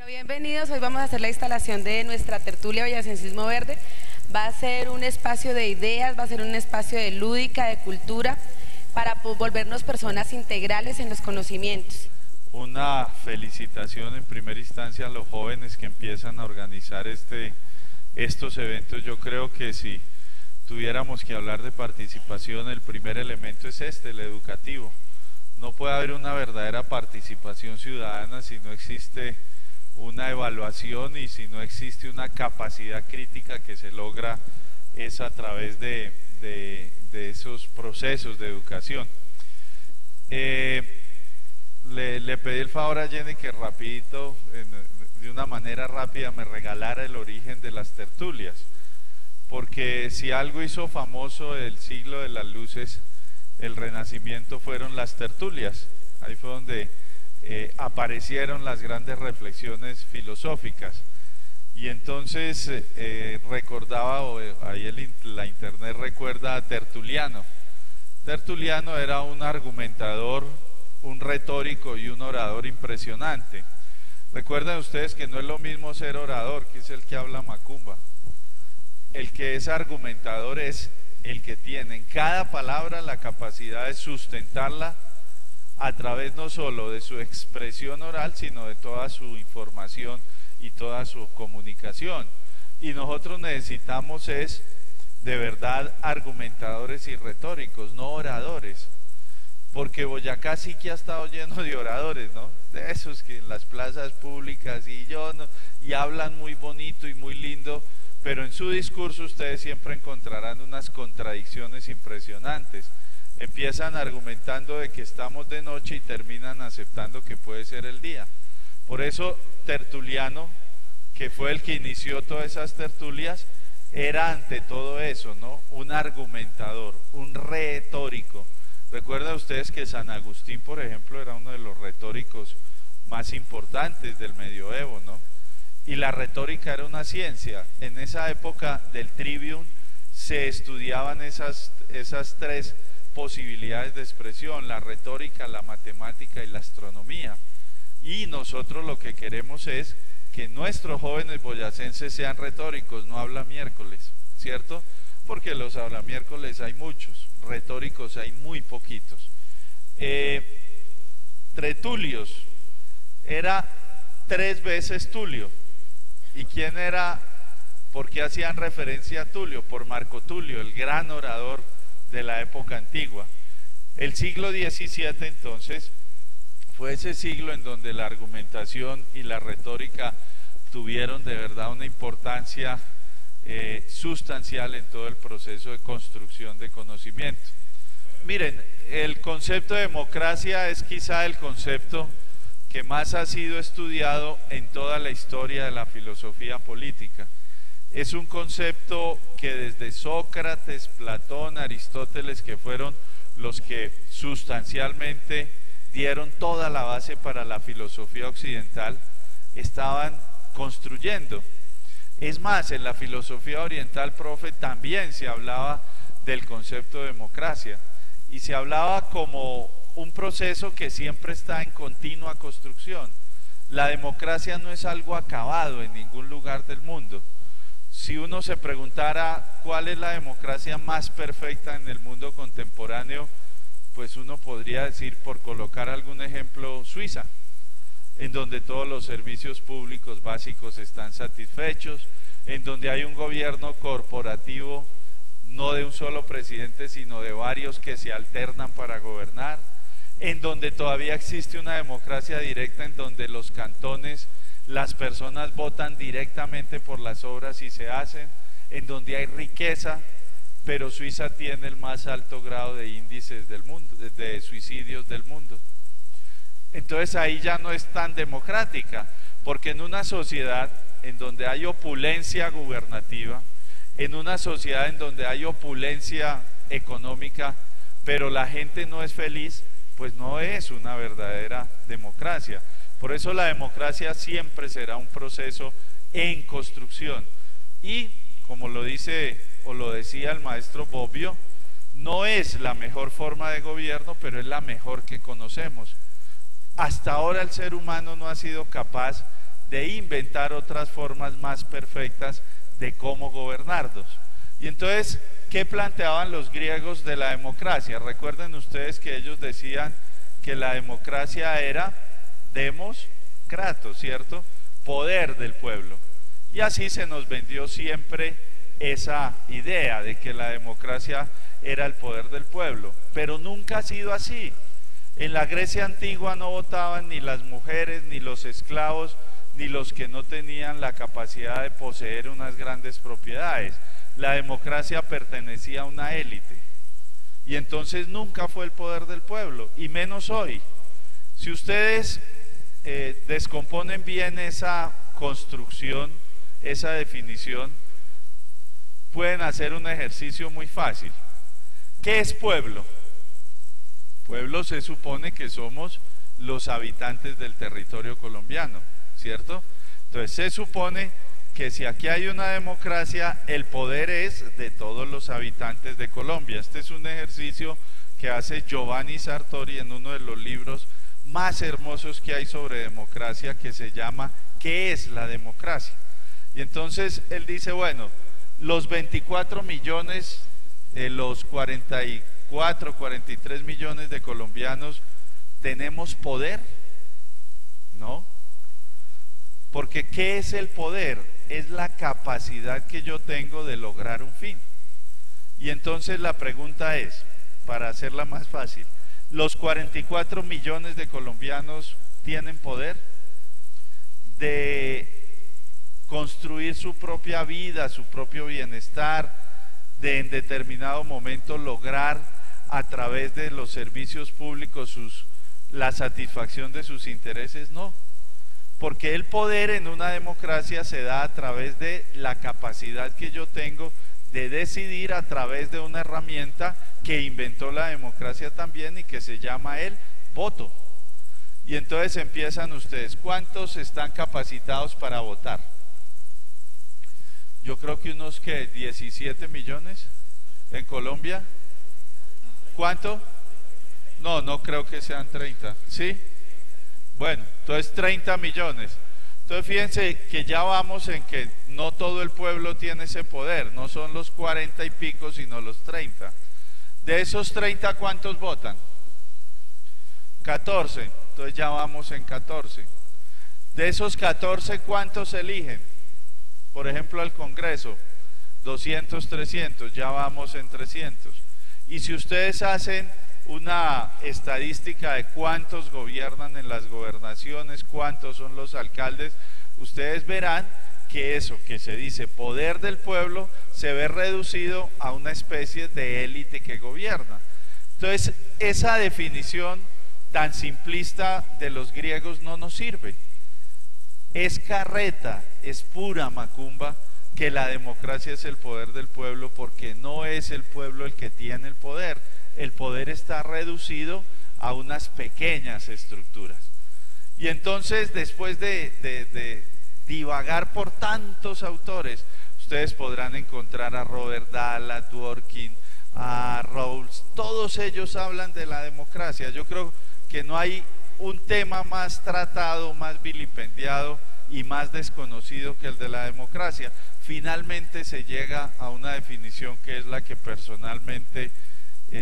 Bienvenidos, hoy vamos a hacer la instalación de nuestra tertulia Boyacenses Verde. Va a ser un espacio de ideas, va a ser un espacio de lúdica, de cultura, para volvernos personas integrales en los conocimientos. Una felicitación en primera instancia a los jóvenes que empiezan a organizar estos eventos. Yo creo que si tuviéramos que hablar de participación, el primer elemento es el educativo. No puede haber una verdadera participación ciudadana si no existe una evaluación y si no existe una capacidad crítica que se logra es a través de esos procesos de educación. Le pedí el favor a Jenny que rapidito, de una manera rápida, me regalara el origen de las tertulias, porque si algo hizo famoso el siglo de las luces, el Renacimiento, fueron las tertulias. Ahí fue donde aparecieron las grandes reflexiones filosóficas. Y entonces recordaba, ahí la internet recuerda a Tertuliano. Tertuliano era un argumentador, un retórico y un orador impresionante. Recuerden ustedes que no es lo mismo ser orador, que es el que habla macumba. El que es argumentador es el que tiene en cada palabra la capacidad de sustentarla a través no solo de su expresión oral, sino de toda su información y toda su comunicación. Y nosotros necesitamos es de verdad argumentadores y retóricos, no oradores, porque Boyacá sí que ha estado lleno de oradores, ¿no? De esos que en las plazas públicas y hablan muy bonito y muy lindo, pero en su discurso ustedes siempre encontrarán unas contradicciones impresionantes. Empiezan argumentando de que estamos de noche y terminan aceptando que puede ser el día. Por eso Tertuliano, que fue el que inició todas esas tertulias, era ante todo eso, ¿no? Un argumentador, un retórico. Recuerden ustedes que San Agustín, por ejemplo, era uno de los retóricos más importantes del medioevo, ¿no? Y la retórica era una ciencia. En esa época del trivium se estudiaban esas tres posibilidades de expresión: la retórica, la matemática y la astronomía. Y nosotros lo que queremos es que nuestros jóvenes boyacenses sean retóricos, no habla miércoles, ¿cierto? Porque los habla miércoles hay muchos, retóricos hay muy poquitos. Tertulios era 3 veces Tulio. ¿Y quién era? ¿Por qué hacían referencia a Tulio? Por Marco Tulio, el gran orador de la época antigua. El siglo XVII entonces fue ese siglo en donde la argumentación y la retórica tuvieron de verdad una importancia sustancial en todo el proceso de construcción de conocimiento. Miren, el concepto de democracia es quizá el concepto que más ha sido estudiado en toda la historia de la filosofía política. Es un concepto que desde Sócrates, Platón, Aristóteles, que fueron los que sustancialmente dieron toda la base para la filosofía occidental, estaban construyendo. Es más, en la filosofía oriental, profe, también se hablaba del concepto de democracia, y se hablaba como un proceso que siempre está en continua construcción. La democracia no es algo acabado en ningún lugar del mundo. Si uno se preguntara cuál es la democracia más perfecta en el mundo contemporáneo, pues uno podría decir, por colocar algún ejemplo, Suiza, en donde todos los servicios públicos básicos están satisfechos, en donde hay un gobierno corporativo, no de un solo presidente, sino de varios que se alternan para gobernar, en donde todavía existe una democracia directa, en donde los cantones, las personas votan directamente por las obras y se hacen, en donde hay riqueza, pero Suiza tiene el más alto grado de índices del mundo, de suicidios del mundo. Entonces ahí ya no es tan democrática, porque en una sociedad en donde hay opulencia gubernativa, en una sociedad en donde hay opulencia económica, pero la gente no es feliz, pues no es una verdadera democracia. Por eso la democracia siempre será un proceso en construcción. Y como lo dice o lo decía el maestro Bobbio, no es la mejor forma de gobierno, pero es la mejor que conocemos. Hasta ahora el ser humano no ha sido capaz de inventar otras formas más perfectas de cómo gobernarnos. Y entonces, ¿qué planteaban los griegos de la democracia? Recuerden ustedes que ellos decían que la democracia era demos kratos, ¿cierto? Poder del pueblo. Y así se nos vendió siempre esa idea de que la democracia era el poder del pueblo, pero nunca ha sido así. En la Grecia antigua no votaban ni las mujeres, ni los esclavos, ni los que no tenían la capacidad de poseer unas grandes propiedades. La democracia pertenecía a una élite, y entonces nunca fue el poder del pueblo, y menos hoy. Si ustedes descomponen bien esa construcción, esa definición, pueden hacer un ejercicio muy fácil. ¿Qué es pueblo? Pueblo se supone que somos los habitantes del territorio colombiano, ¿cierto? Entonces se supone que si aquí hay una democracia, el poder es de todos los habitantes de Colombia. Este es un ejercicio que hace Giovanni Sartori en uno de los libros más hermosos que hay sobre democracia, que se llama ¿Qué es la democracia? Y entonces él dice, bueno, los 24 millones, los 44, 43 millones de colombianos, ¿tenemos poder? No. Porque ¿qué es el poder? Es la capacidad que yo tengo de lograr un fin. Y entonces la pregunta es, para hacerla más fácil, ¿los 44 millones de colombianos tienen poder de construir su propia vida, su propio bienestar, de en determinado momento lograr a través de los servicios públicos la satisfacción de sus intereses? No, porque el poder en una democracia se da a través de la capacidad que yo tengo de decidir a través de una herramienta que inventó la democracia también y que se llama el voto. Y entonces empiezan ustedes, ¿cuántos están capacitados para votar? Yo creo que unos, ¿qué? 17 millones en Colombia. ¿Cuánto? No, no creo que sean 30, ¿sí? Bueno, entonces 30 millones. Entonces fíjense que ya vamos en que no todo el pueblo tiene ese poder, no son los 40 y pico, sino los 30. De esos 30, ¿cuántos votan? 14, entonces ya vamos en 14. De esos 14, ¿cuántos eligen? Por ejemplo, al Congreso, 200, 300, ya vamos en 300. Y si ustedes hacen una estadística de cuántos gobiernan en las gobernaciones, cuántos son los alcaldes, ustedes verán que eso que se dice poder del pueblo se ve reducido a una especie de élite que gobierna. Entonces, esa definición tan simplista de los griegos no nos sirve. Es carreta, es pura macumba que la democracia es el poder del pueblo, porque no es el pueblo el que tiene el poder está reducido a unas pequeñas estructuras. Y entonces, después de divagar por tantos autores, ustedes podrán encontrar a Robert Dahl, a Dworkin, a Rawls, todos ellos hablan de la democracia. Yo creo que no hay un tema más tratado, más vilipendiado y más desconocido que el de la democracia. Finalmente se llega a una definición que es la que personalmente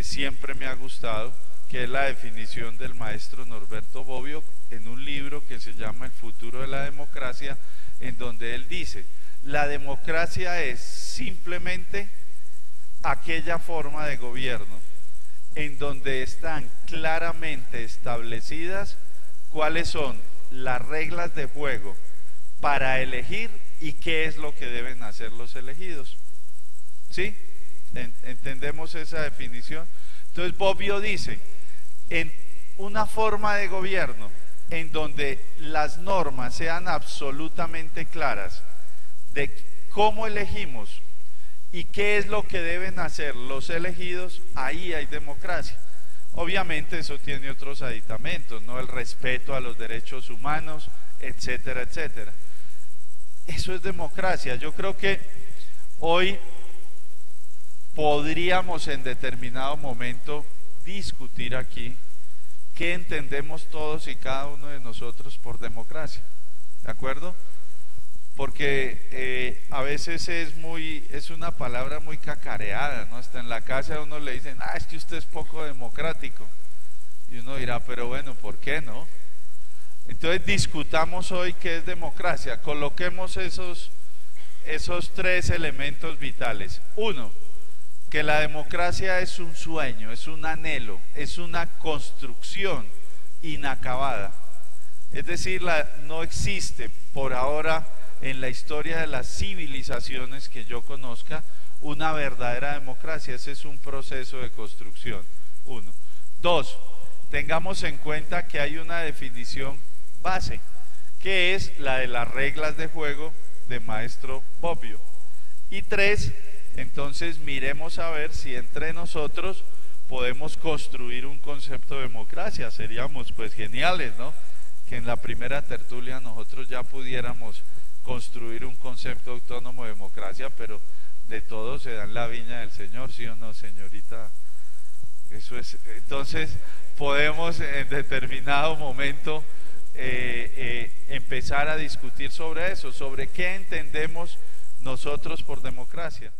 siempre me ha gustado, que es la definición del maestro Norberto Bobbio en un libro que se llama El futuro de la democracia, en donde él dice: la democracia es simplemente aquella forma de gobierno en donde están claramente establecidas cuáles son las reglas de juego para elegir y qué es lo que deben hacer los elegidos. ¿Sí? ¿Entendemos esa definición? Entonces Bobbio dice, en una forma de gobierno en donde las normas sean absolutamente claras de cómo elegimos y qué es lo que deben hacer los elegidos, ahí hay democracia. Obviamente eso tiene otros aditamentos, ¿no? El respeto a los derechos humanos, etcétera, etcétera. Eso es democracia. Yo creo que hoy podríamos en determinado momento discutir aquí qué entendemos todos y cada uno de nosotros por democracia. ¿de acuerdo? Porque a veces es una palabra muy cacareada, ¿no? Hasta en la casa a uno le dicen, es que usted es poco democrático, y uno dirá, pero bueno, ¿por qué no? Entonces discutamos hoy qué es democracia, coloquemos esos tres elementos vitales. Uno, que la democracia es un sueño, es un anhelo, es una construcción inacabada, es decir, no existe por ahora en la historia de las civilizaciones que yo conozca una verdadera democracia. Ese es un proceso de construcción. Uno. Dos, tengamos en cuenta que hay una definición base, que es la de las reglas de juego de maestro Bobbio. Y tres, entonces miremos a ver si entre nosotros podemos construir un concepto de democracia. Seríamos pues geniales, ¿no? Que en la primera tertulia nosotros ya pudiéramos construir un concepto autónomo de democracia, pero de todo se da en la viña del Señor, ¿sí o no, señorita? Eso es. Entonces podemos en determinado momento empezar a discutir sobre eso, sobre qué entendemos nosotros por democracia.